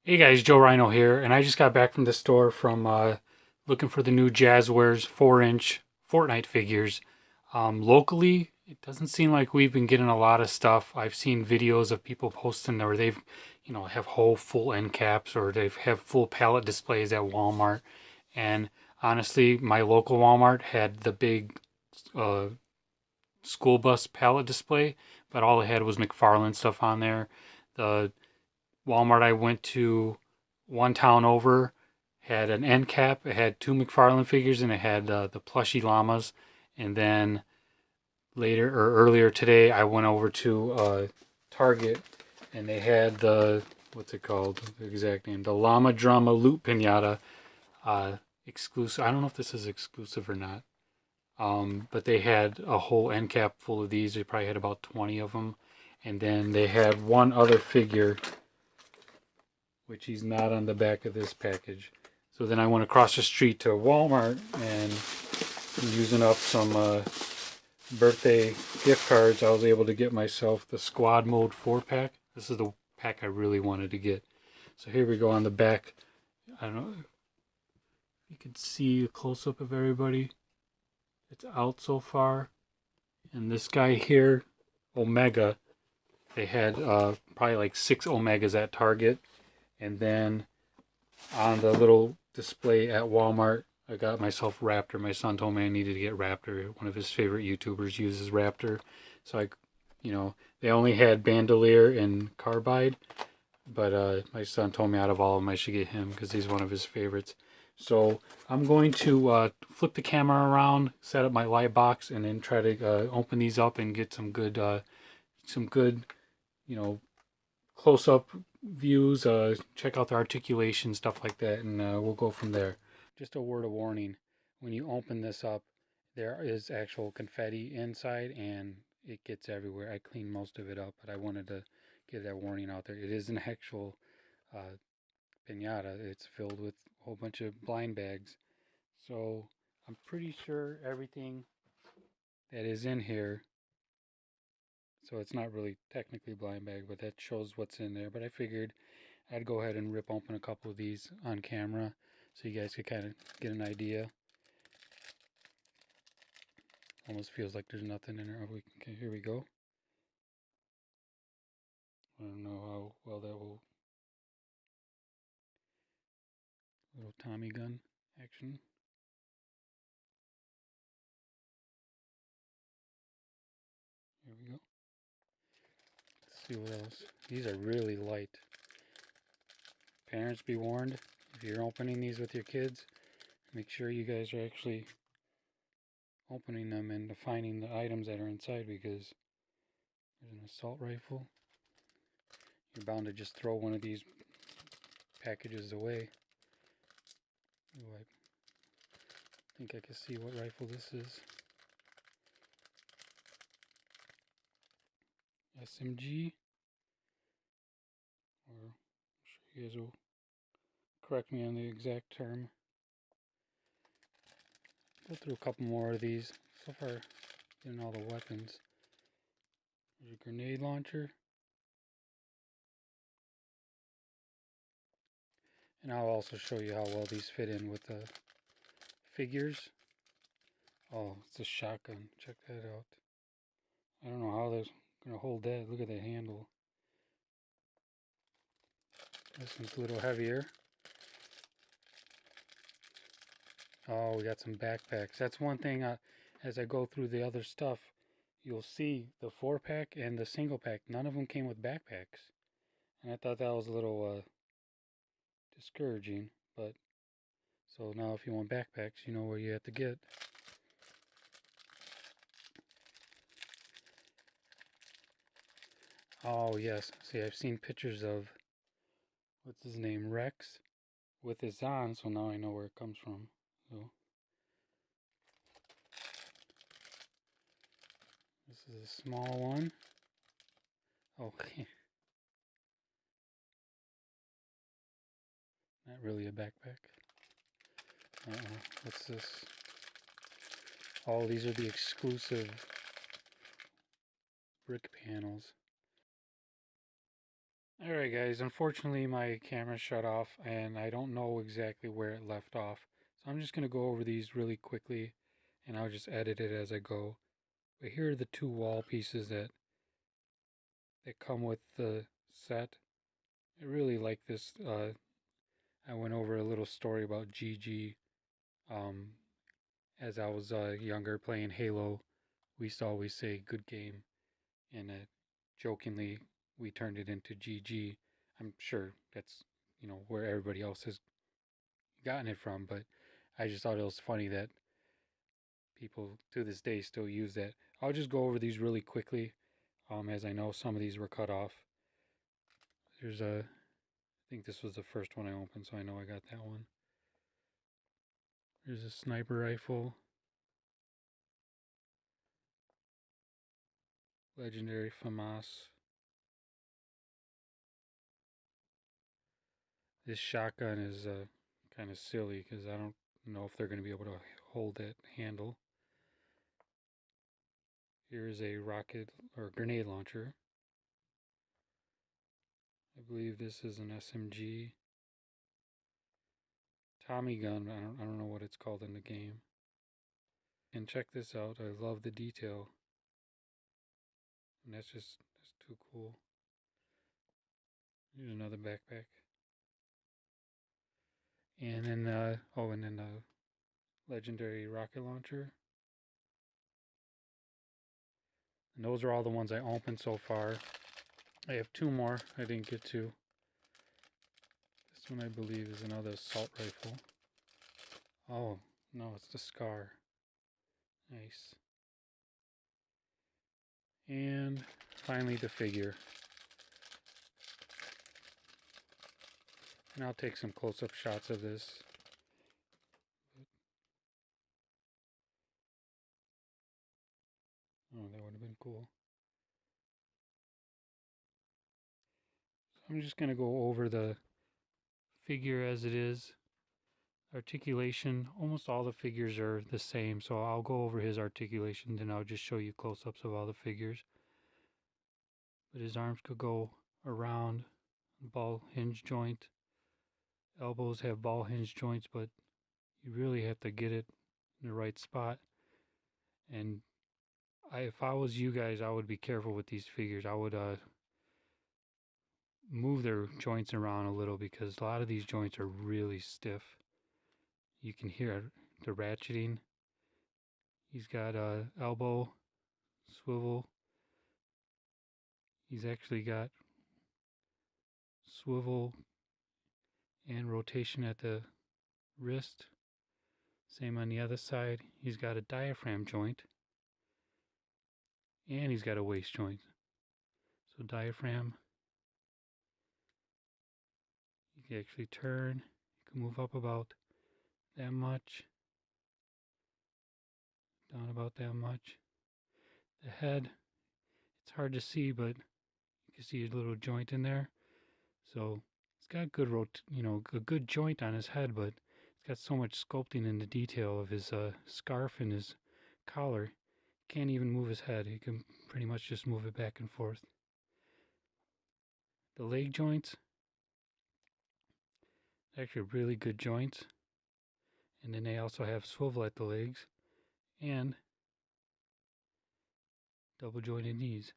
Hey guys, Joe Rhino here, and I just got back from the store from looking for the new Jazwares 4-inch Fortnite figures. Locally, it doesn't seem like we've been getting a lot of stuff. I've seen videos of people posting where they've, have whole full end caps or they have full pallet displays at Walmart. And honestly, my local Walmart had the big uh, school bus pallet display, but all it had was McFarlane stuff on there. The Walmart I went to one town over had an end cap. It had two McFarlane figures and it had the plushy llamas. And then later or earlier today, I went over to Target and they had the what's it called? The exact name, the Llama Drama Loot Pinata uh, exclusive. I don't know if this is exclusive or not. But they had a whole end cap full of these. They probably had about 20 of them. And then they had one other figure which he's not on the back of this package. So then I went across the street to Walmart and using up some birthday gift cards, I was able to get myself the Squad Mode 4-pack. This is the pack I really wanted to get. So here we go on the back. I don't know if you can see a close-up of everybody. It's out so far. And this guy here, Omega, they had probably like 6 Omegas at Target. And then on the little display at Walmart, I got myself Raptor. My son told me I needed to get Raptor. One of his favorite YouTubers uses Raptor. So they only had Bandolier and Carbide. But my son told me out of all of them I should get him because he's one of his favorites. So I'm going to flip the camera around, set up my light box, and then try to open these up and get some good, close-up views, check out the articulation, stuff like that, and we'll go from there. Just a word of warning, when you open this up, there is actual confetti inside and it gets everywhere. I cleaned most of it up, but I wanted to give that warning out there. It is an actual pinata. It's filled with a whole bunch of blind bags. So I'm pretty sure everything that is in here, so it's not really technically blind bag, but that shows what's in there. But I figured I'd go ahead and rip open a couple of these on camera so you guys could kind of get an idea. Almost feels like there's nothing in there. Okay, here we go. I don't know how well that will. Little Tommy gun action. Here we go. Let's see what else. These are really light. Parents, be warned. If you're opening these with your kids, make sure you guys are actually opening them and finding the items that are inside, because there's an assault rifle. You're bound to just throw one of these packages away. Ooh, I think I can see what rifle this is. SMG. Or I'm sure you guys will correct me on the exact term. Go through a couple more of these. So far, getting all the weapons. There's a grenade launcher. And I'll also show you how well these fit in with the figures. Oh, it's a shotgun. Check that out. I don't know how they're going to hold that. Look at that handle. This one's a little heavier. Oh, we got some backpacks. That's one thing, as I go through the other stuff, you'll see the 4-pack and the single pack. None of them came with backpacks. And I thought that was a little discouraging. But so now if you want backpacks, you know where you have to get. Oh, yes. See, I've seen pictures of, what's his name, Rex, with his on, so now I know where it comes from. So, this is a small one. Okay. Not really a backpack. What's this? Oh, these are the exclusive brick panels. Alright guys, unfortunately my camera shut off and I don't know exactly where it left off. So I'm just going to go over these really quickly and I'll just edit it as I go. But here are the two wall pieces that come with the set. I really like this. I went over a little story about GG. Um, as I was younger playing Halo, we used to always say good game, and jokingly we turned it into GG. I'm sure that's where everybody else has gotten it from, but I just thought it was funny that people to this day still use that. I'll just go over these really quickly, as I know some of these were cut off. There's a, I think this was the first one I opened, so I know I got that one. There's a sniper rifle, legendary FAMAS. This shotgun is kind of silly because I don't know if they're going to be able to hold that handle. Here is a rocket or grenade launcher. I believe this is an SMG. Tommy gun, I don't know what it's called in the game. And check this out, I love the detail. And that's too cool. Here's another backpack. And then, and then the legendary rocket launcher. And those are all the ones I opened so far. I have two more I didn't get to. This one I believe is another assault rifle. Oh, no, it's the Scar. Nice. And finally the figure. And I'll take some close-up shots of this. Oh, that would have been cool. So I'm just going to go over the figure as it is. Articulation, almost all the figures are the same, so I'll go over his articulation, then I'll just show you close-ups of all the figures. But his arms could go around, ball hinge joint. Elbows have ball hinge joints, but you really have to get it in the right spot. And if I was you guys, I would be careful with these figures. I would move their joints around a little because a lot of these joints are really stiff. You can hear the ratcheting. He's got a elbow swivel. He's actually got swivel and rotation at the wrist. Same on the other side. He's got a diaphragm joint. And he's got a waist joint. So diaphragm. You can actually turn. You can move up about that much. Down about that much. The head, it's hard to see, but you can see a little joint in there. So it's got good, a good joint on his head, but it's got so much sculpting in the detail of his scarf and his collar. He can't even move his head. He can pretty much just move it back and forth. The leg joints, actually really good joints. And then they also have swivel at the legs and double jointed knees.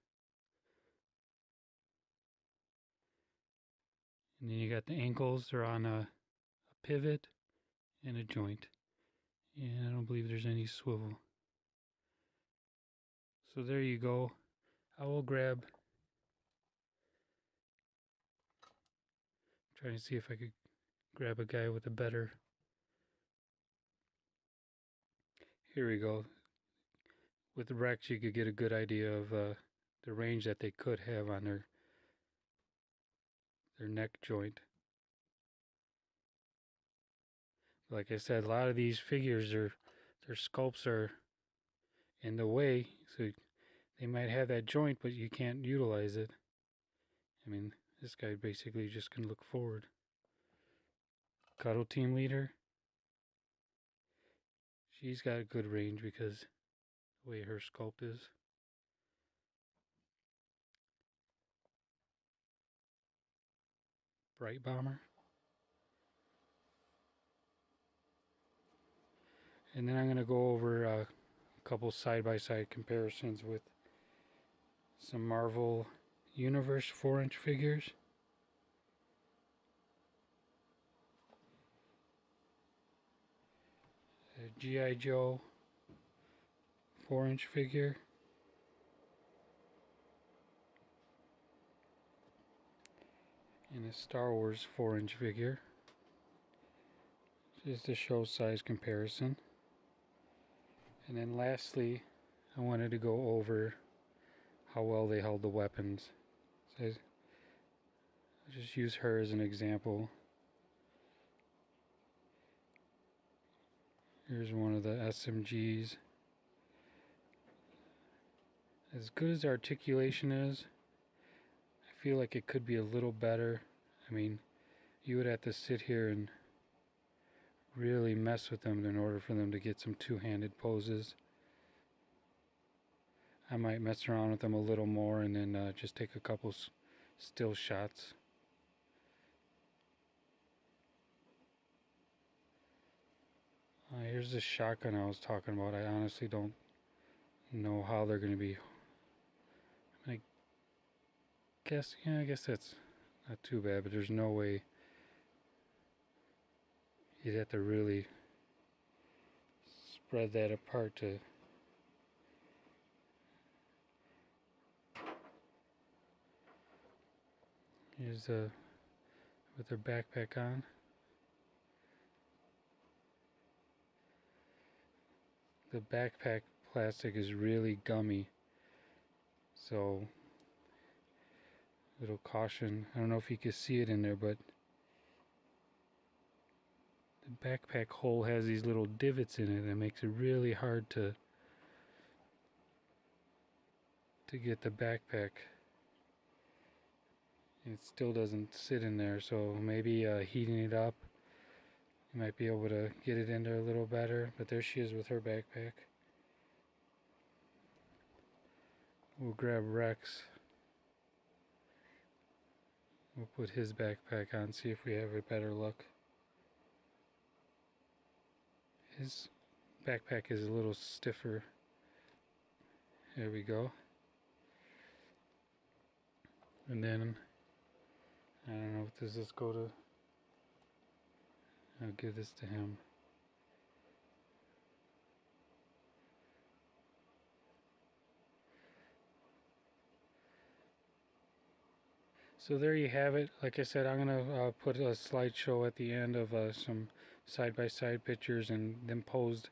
And then you got the ankles, they're on a pivot and a joint. And I don't believe there's any swivel. So there you go. I will trying to see if I could grab a guy with a better. Here we go. With the Rex, you could get a good idea of the range that they could have on their neck joint. Like I said, a lot of these figures their sculpts are in the way, so they might have that joint, but you can't utilize it. I mean, this guy basically just can look forward. Cuddle team leader. She's got a good range because the way her sculpt is. Bright Bomber. And then I'm going to go over a couple side-by-side comparisons with some Marvel Universe 4-inch figures. A G.I. Joe 4-inch figure. And a Star Wars 4-inch figure. Just to show size comparison. And then lastly, I wanted to go over how well they held the weapons. So I'll just use her as an example. Here's one of the SMGs. As good as the articulation is, I feel like it could be a little better. I mean, you would have to sit here and really mess with them in order for them to get some two-handed poses. I might mess around with them a little more and then just take a couple still shots. Here's the shotgun I was talking about. I honestly don't know how they're going to be. I guess that's not too bad, but there's no way. You'd have to really spread that apart to here's with their backpack on. The backpack plastic is really gummy, so little caution. I don't know if you can see it in there, but the backpack hole has these little divots in it that makes it really hard to get the backpack. It still doesn't sit in there, so maybe heating it up, you might be able to get it in there a little better. But there she is with her backpack. We'll grab Rex. We'll put his backpack on, see if we have a better look. His backpack is a little stiffer. There we go. And then, I don't know, does this go to... I'll give this to him. So there you have it. Like I said, I'm going to put a slideshow at the end of some side-by-side pictures and them posed,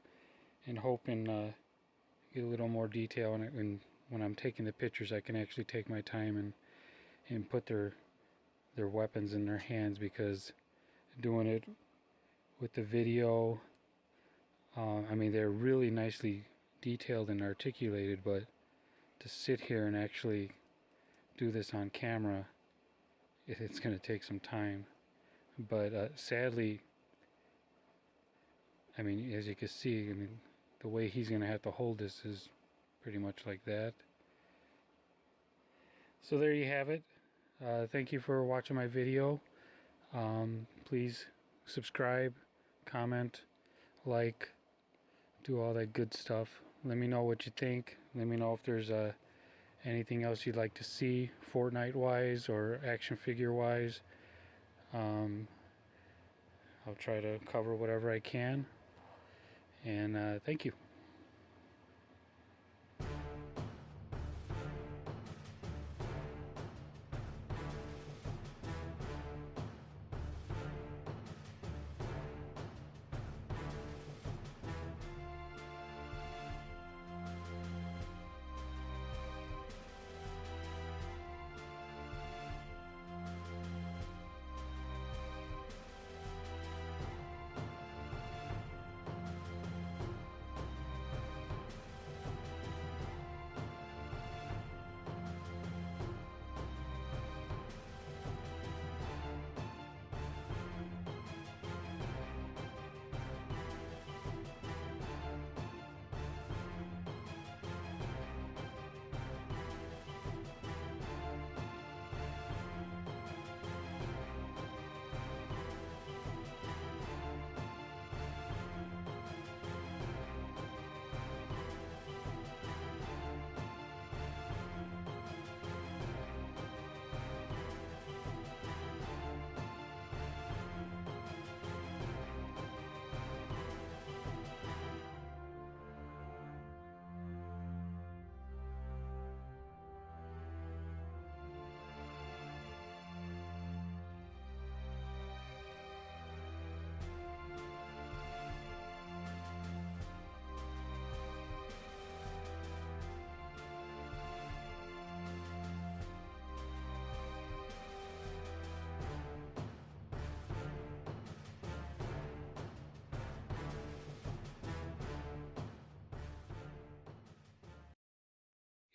and hoping get a little more detail in it. And when I'm taking the pictures, I can actually take my time and put their weapons in their hands, because doing it with the video, I mean, they're really nicely detailed and articulated, but to sit here and actually do this on camera, it's going to take some time. But sadly, I mean, as you can see, I mean, the way he's going to have to hold this is pretty much like that. So there you have it. Thank you for watching my video. Please subscribe, comment, like, do all that good stuff. Let me know what you think. Let me know if there's anything else you'd like to see, Fortnite wise or action figure wise. I'll try to cover whatever I can. And thank you.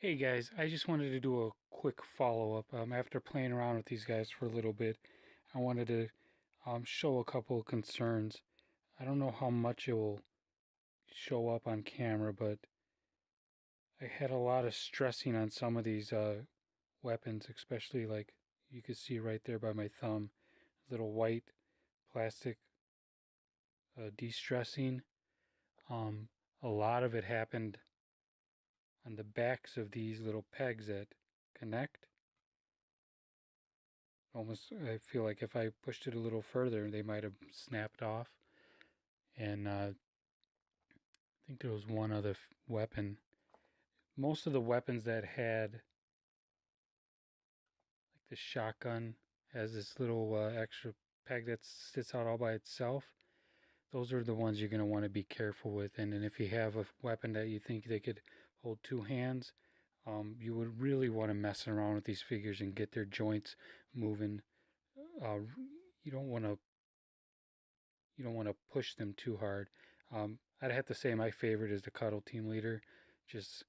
Hey guys, I just wanted to do a quick follow-up. After playing around with these guys for a little bit, I wanted to show a couple of concerns. I don't know how much it will show up on camera, but I had a lot of stressing on some of these weapons, especially like you can see right there by my thumb, little white plastic de-stressing. Um, a lot of it happened on the backs of these little pegs that connect. Almost, I feel like if I pushed it a little further, they might have snapped off. And I think there was one other weapon. Most of the weapons that had, like the shotgun, has this little extra peg that sits out all by itself. Those are the ones you're going to want to be careful with. And then if you have a weapon that you think they could hold two hands, you would really want to mess around with these figures and get their joints moving. Uh, you don't want to push them too hard. I'd have to say my favorite is the Cuddle Team Leader. Just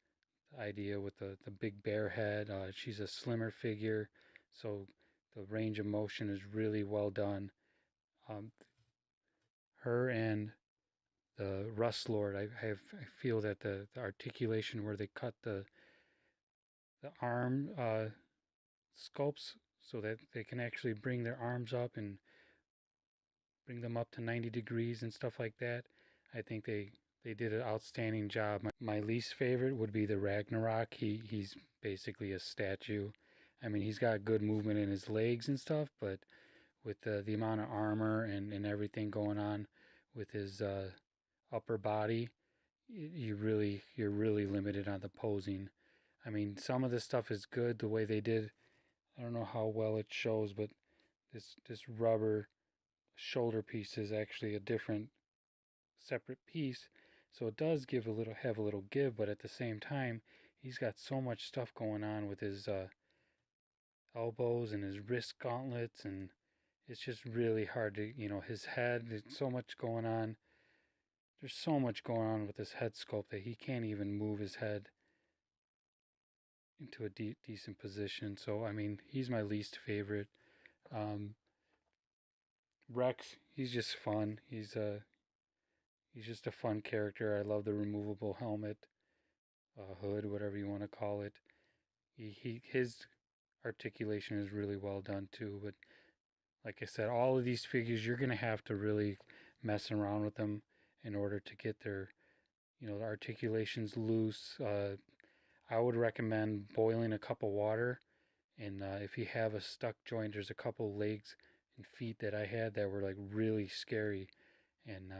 the idea with the big bear head. She's a slimmer figure, so the range of motion is really well done. Um, her and the Rust Lord, I feel that the articulation where they cut the arm sculpts so that they can actually bring their arms up and bring them up to 90 degrees and stuff like that. I think they did an outstanding job. My least favorite would be the Ragnarok. He's basically a statue. I mean, he's got good movement in his legs and stuff, but with the amount of armor and everything going on with his upper body, you're really limited on the posing. I mean, some of the stuff is good the way they did. I don't know how well it shows, but this rubber shoulder piece is actually a different separate piece, so it does have a little give, but at the same time he's got so much stuff going on with his elbows and his wrist gauntlets, and it's just really hard to, his head, there's so much going on. There's so much going on with his head sculpt that he can't even move his head into a decent position. So I mean, he's my least favorite. um, Rex, he's just fun. He's just a fun character. I love the removable helmet, hood, whatever you want to call it. His articulation is really well done too. But like I said, all of these figures, you're gonna have to really mess around with them in order to get their, the articulations loose. I would recommend boiling a cup of water, and if you have a stuck joint, there's a couple legs and feet that I had that were like really scary, and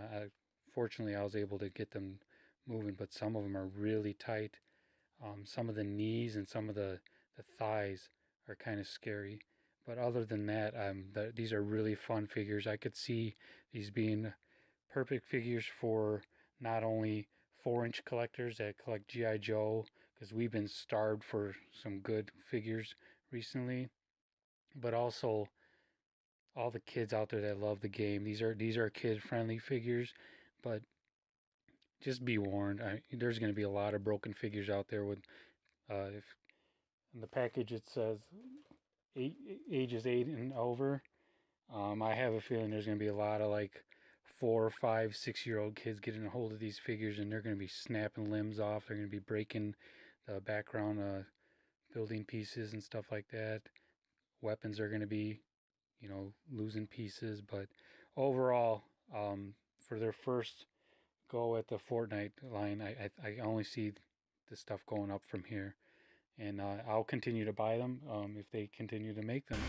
fortunately I was able to get them moving, but some of them are really tight. Some of the knees and some of the thighs are kind of scary. But other than that, these are really fun figures. I could see these being perfect figures for not only 4-inch collectors that collect G.I. Joe, because we've been starved for some good figures recently, but also all the kids out there that love the game. These are kid-friendly figures, but just be warned. There's going to be a lot of broken figures out there with if in the package it says ages 8 and over. I have a feeling there's going to be a lot of like 4, 5, 6-year-old kids getting a hold of these figures, and they're going to be snapping limbs off. They're going to be breaking the background building pieces and stuff like that. Weapons are going to be, losing pieces. But overall, for their first go at the Fortnite line, I only see the stuff going up from here. And I'll continue to buy them if they continue to make them.